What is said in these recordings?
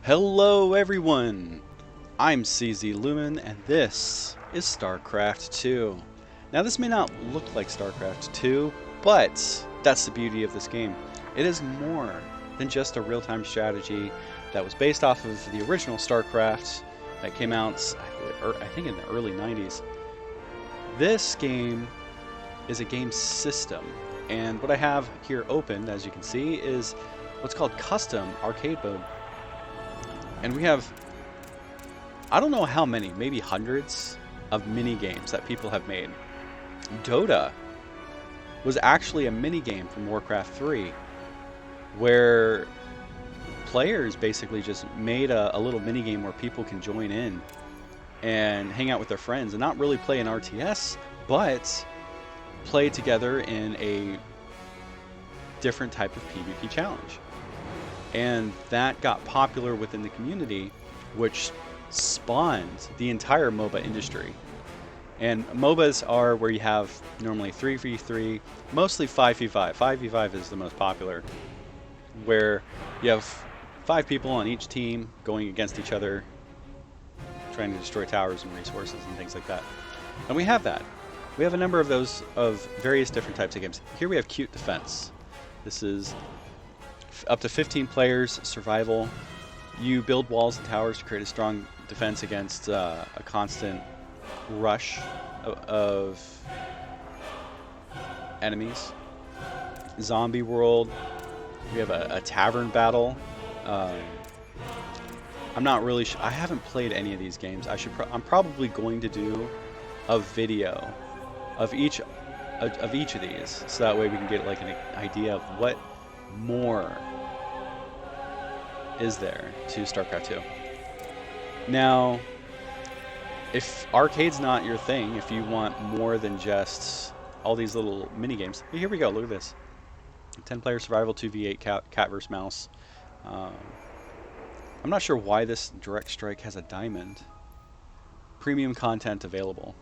Hello everyone! I'm CZ Lumen and this is StarCraft 2. Now this may not look like StarCraft 2, but that's the beauty of this game. It is more than just a real-time strategy that was based off of the original StarCraft that came out, I think, in the early 90s. This game is a game system, and what I have here opened, as you can see, is what's called custom arcade mode. And we have, I don't know how many, maybe hundreds of mini games that people have made. Dota was actually a mini game from Warcraft 3 where players basically just made a little mini game where people can join in and hang out with their friends and not really play an RTS, but play together in a different type of PvP challenge. And that got popular within the community, which spawned the entire MOBA industry. And MOBAs are where you have normally 3v3, mostly 5v5. 5v5 is the most popular, where you have 5 people on each team going against each other, trying to destroy towers and resources and things like that. And we have that. We have a number of those of various different types of games. Here we have Cute Defense. This is up to 15 players, survival. You build walls and towers to create a strong defense against a constant rush of enemies. Zombie world. We have a tavern battle. I'm not really I haven't played any of these games. I'm probably going to do a video of each of these, so that way we can get like an idea of what more is there to StarCraft 2. Now, if arcade's not your thing, if you want more than just all these little mini games, here we go. Look at this: 10-player survival 2v8 cat versus mouse. I'm not sure why this Direct Strike has a diamond. Premium content available.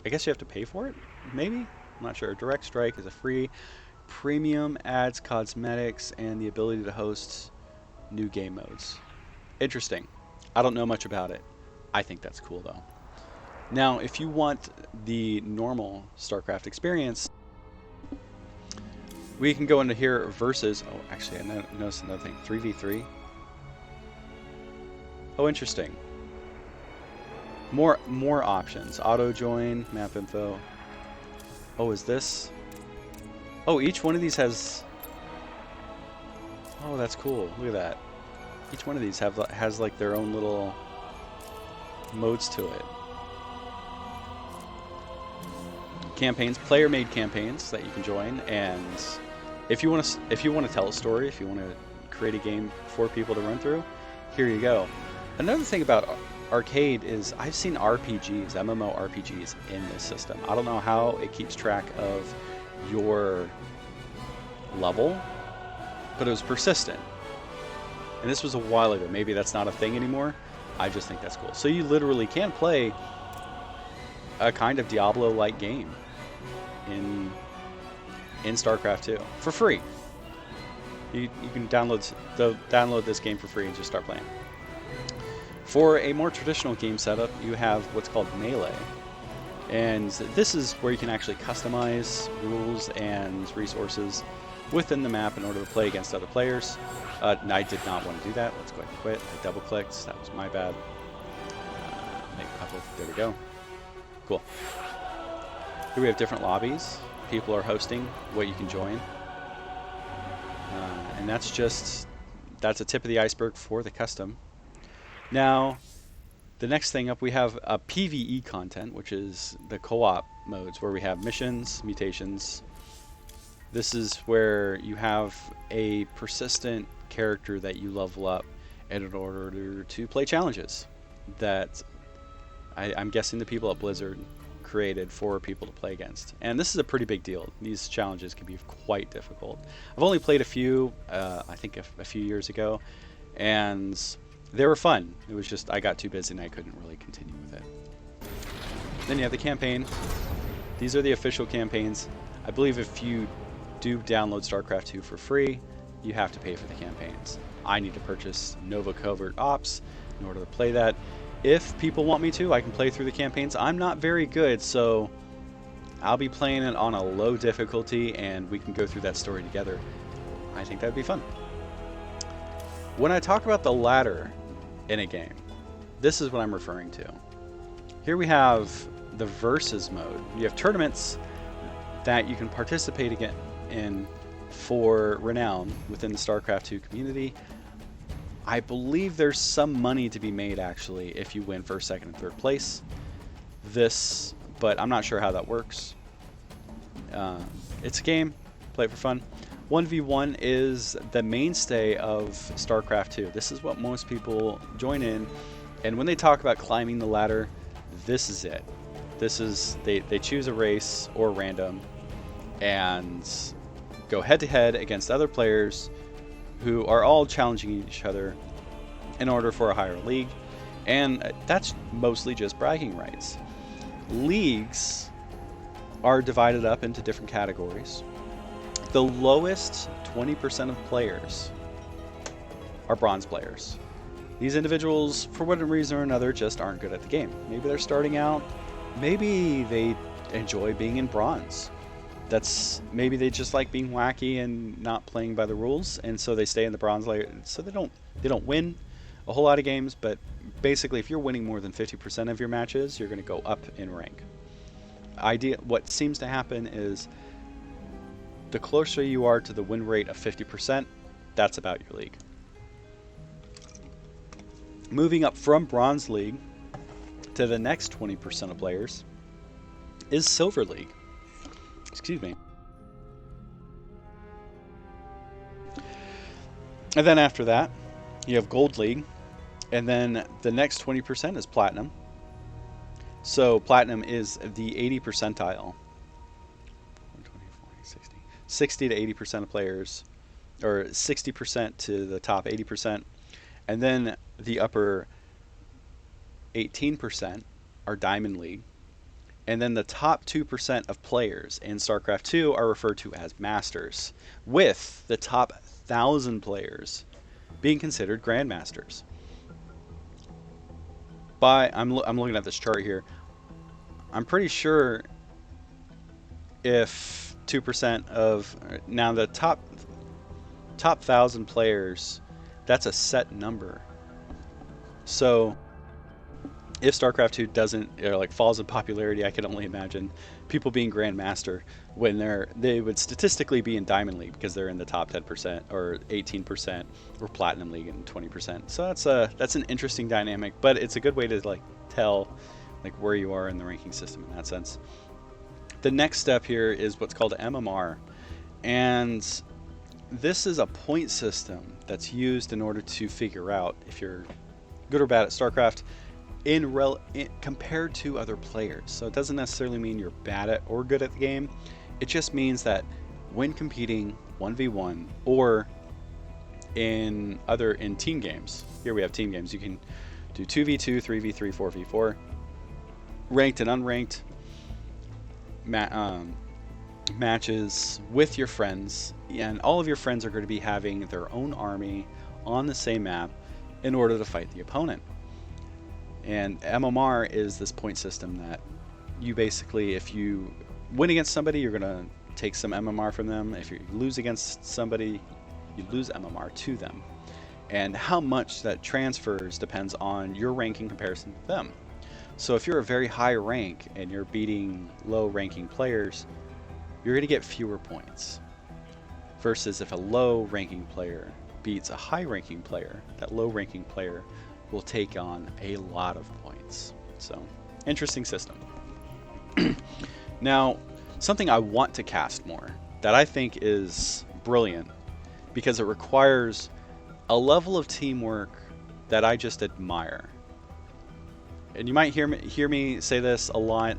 I guess you have to pay for it. Maybe, I'm not sure. Direct Strike is a free. Premium adds cosmetics and the ability to host new game modes. Interesting. I don't know much about it. I think that's cool though. Now, if you want the normal StarCraft experience, we can go into here versus. Oh, actually, I noticed another thing. 3v3. Oh, interesting. More options. Auto join, map info. Oh, is this? Oh, each one of these has... Oh, that's cool. Look at that. Each one of these has like their own little modes to it. Campaigns, player-made campaigns that you can join, and if you want to tell a story, if you want to create a game for people to run through, here you go. Another thing about arcade is I've seen RPGs, MMORPGs in this system. I don't know how it keeps track of your level, but it was persistent. And this was a while ago. Maybe that's not a thing anymore. I just think that's cool. So you literally can play a kind of Diablo-like game in StarCraft 2 for free. You can download this game for free and just start playing. For a more traditional game setup, you have what's called Melee. And this is where you can actually customize rules and resources within the map in order to play against other players. I did not want to do that. Let's go ahead and quit. I double-clicked. That was my bad. Make a couple. There we go. Cool. Here we have different lobbies. People are hosting what you can join. And that's a tip of the iceberg for the custom. Now, the next thing up, we have a PvE content, which is the co-op modes, where we have missions, mutations. This is where you have a persistent character that you level up in order to play challenges that I'm guessing the people at Blizzard created for people to play against. And this is a pretty big deal. These challenges can be quite difficult. I've only played a few, I think a few years ago, and they were fun. It was just I got too busy and I couldn't really continue with it. Then you have the campaign. These are the official campaigns. I believe if you do download StarCraft 2 for free, you have to pay for the campaigns. I need to purchase Nova Covert Ops in order to play that. If people want me to, I can play through the campaigns. I'm not very good, so I'll be playing it on a low difficulty, and we can go through that story together. I think that'd be fun. When I talk about the ladder in a game, this is what I'm referring to. Here we have the versus mode. You have tournaments that you can participate in for renown within the StarCraft 2 community. I believe there's some money to be made actually if you win first, second, and third place. But I'm not sure how that works. It's a game, play it for fun. 1v1 is the mainstay of StarCraft 2. This is what most people join in, and when they talk about climbing the ladder, this is it. This is they choose a race or random and go head to head against other players who are all challenging each other in order for a higher league, and that's mostly just bragging rights. Leagues are divided up into different categories. The lowest 20% of players are bronze players. These individuals, for whatever reason or another, just aren't good at the game. Maybe they're starting out, maybe they enjoy being in bronze. Maybe they just like being wacky and not playing by the rules, and so they stay in the bronze layer. So they don't win a whole lot of games, but basically if you're winning more than 50% of your matches, you're going to go up in rank. What seems to happen is the closer you are to the win rate of 50%, that's about your league. Moving up from Bronze League to the next 20% of players is Silver League. Excuse me. And then after that, you have Gold League, and then the next 20% is Platinum. So Platinum is the 80 percentile. 60 to 80% of players, or 60% to the top 80%, and then the upper 18% are Diamond League, and then the top 2% of players in StarCraft 2 are referred to as Masters, with the top 1,000 players being considered Grandmasters. I'm looking at this chart here. I'm pretty sure if 2% of now the top 1,000 players, that's a set number. So if StarCraft 2 doesn't falls in popularity, I can only imagine people being Grandmaster when they would statistically be in Diamond League because they're in the top 10% or 18%, or Platinum League and 20%. So that's an interesting dynamic, but it's a good way to tell where you are in the ranking system in that sense. The next step here is what's called MMR, and this is a point system that's used in order to figure out if you're good or bad at StarCraft compared to other players. So it doesn't necessarily mean you're bad at or good at the game. It just means that when competing 1v1 or in team games, here we have team games, you can do 2v2, 3v3, 4v4, ranked and unranked matches with your friends, and all of your friends are going to be having their own army on the same map in order to fight the opponent. And MMR is this point system that you basically, if you win against somebody, you're going to take some MMR from them. If you lose against somebody, you lose MMR to them. And how much that transfers depends on your ranking comparison to them. So if you're a very high rank and you're beating low ranking players, you're going to get fewer points. Versus if a low ranking player beats a high ranking player, that low ranking player will take on a lot of points. So, interesting system. Now, something I want to cast more that I think is brilliant because it requires a level of teamwork that I just admire. And you might hear me say this a lot.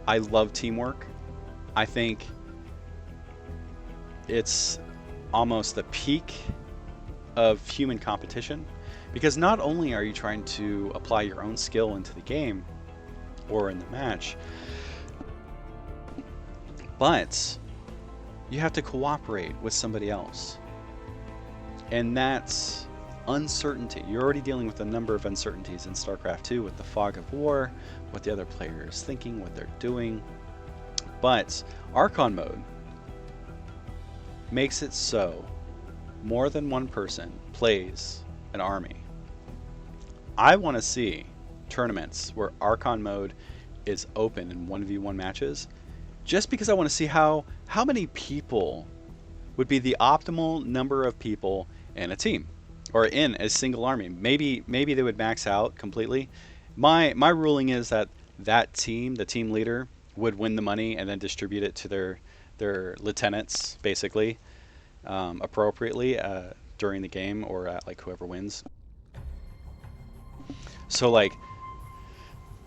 I love teamwork. I think it's almost the peak of human competition, because not only are you trying to apply your own skill into the game or in the match, but you have to cooperate with somebody else. And that's uncertainty. You're already dealing with a number of uncertainties in StarCraft 2 with the fog of war, what the other player is thinking, what they're doing. But Archon mode makes it so more than one person plays an army. I want to see tournaments where Archon mode is open in 1v1 matches, just because I want to see how many people would be the optimal number of people in a team or in a single army. Maybe they would max out completely. My ruling is that team, the team leader, would win the money and then distribute it to their lieutenants, basically, appropriately during the game, or at like whoever wins. So like,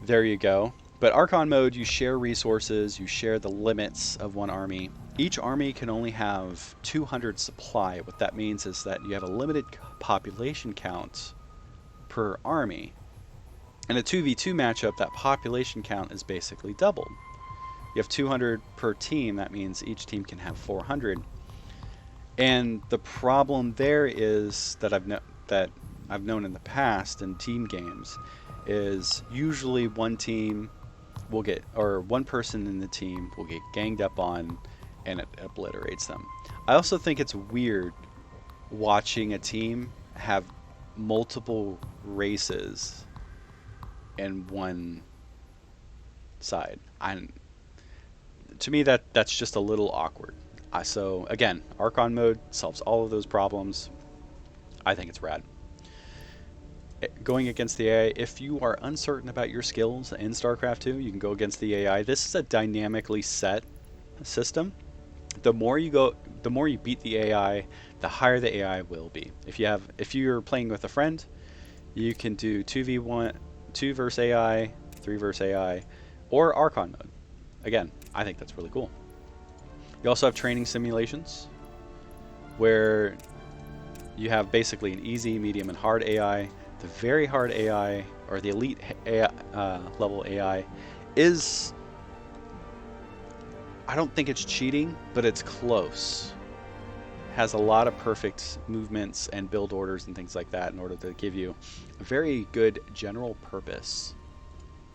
there you go. But Archon mode, you share resources, you share the limits of one army. Each army can only have 200 supply. What that means is that you have a limited population count per army. In a 2v2 matchup, that population count is basically doubled. You have 200 per team, that means each team can have 400. And the problem there is that I've known in the past in team games is usually one team will get, or one person in the team will get ganged up on and it obliterates them. I also think it's weird watching a team have multiple races in one side. To me, that's just a little awkward. So again, Archon mode solves all of those problems. I think it's rad. Going against the AI, if you are uncertain about your skills in StarCraft 2, you can go against the AI. This is a dynamically set system. The more you beat the AI, the higher the AI will be. If you're playing with a friend, you can do 2v1, 2 versus AI, 3 versus AI, or Archon mode. Again, I think that's really cool. You also have training simulations where you have basically an easy, medium, and hard AI. The very hard AI, or the elite AI, level AI, is, I don't think it's cheating, but it's close. Has a lot of perfect movements and build orders and things like that in order to give you a very good general purpose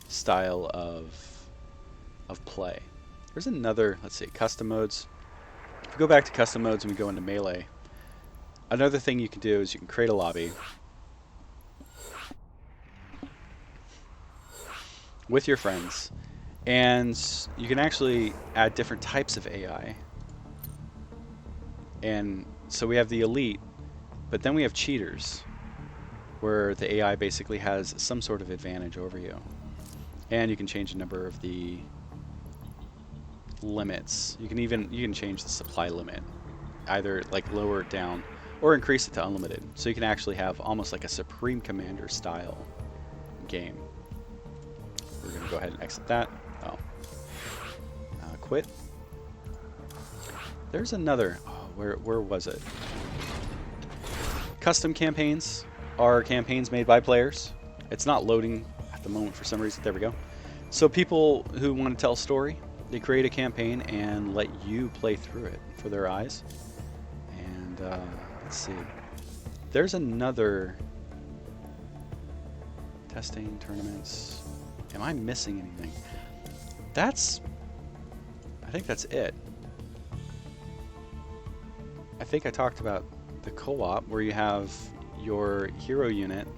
style of play. There's another, let's see, custom modes. If we go back to custom modes and we go into melee, another thing you can do is you can create a lobby with your friends, and you can actually add different types of AI. And so we have the elite, but then we have cheaters, where the AI basically has some sort of advantage over you. And you can change the number of the limits. You can change the supply limit, either like lower it down or increase it to unlimited. So you can actually have almost like a Supreme Commander style game. We're going to go ahead and exit that. Oh. Quit. There's another. Oh, where was it? Custom campaigns are campaigns made by players. It's not loading at the moment for some reason. There we go. So people who want to tell a story, they create a campaign and let you play through it for their eyes. And let's see. There's another testing tournaments. Am I missing anything? I think that's it. I think I talked about the co-op where you have your hero unit.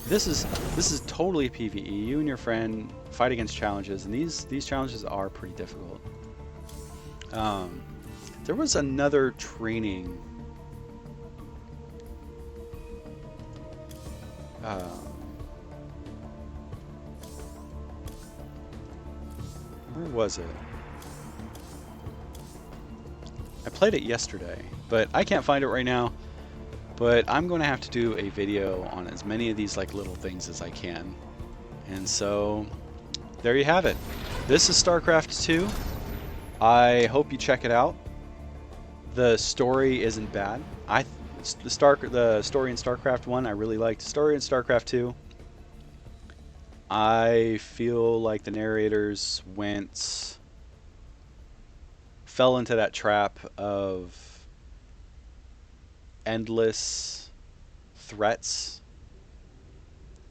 This is totally PvE. You and your friend fight against challenges, and these challenges are pretty difficult. There was another training. Where was it? I played it yesterday, but I can't find it right now. But I'm going to have to do a video on as many of these like little things as I can. And so there you have it. This is StarCraft 2. I hope you check it out. The story isn't bad. The story in StarCraft 1 I really liked. The story in StarCraft 2, I feel like the narrators fell into that trap of endless threats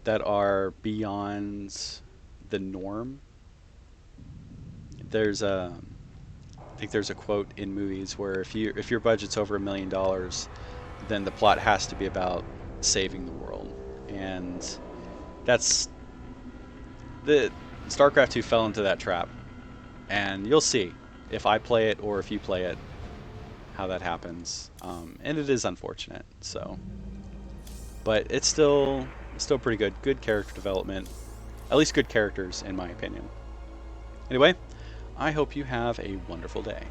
that are beyond the norm. There's a, I think there's a quote in movies where if your budget's over $1 million, then the plot has to be about saving the world, and that's the StarCraft 2 fell into that trap, and you'll see if I play it or if you play it how that happens, and it is unfortunate. So, but it's still pretty good. Good character development, at least good characters in my opinion. Anyway, I hope you have a wonderful day.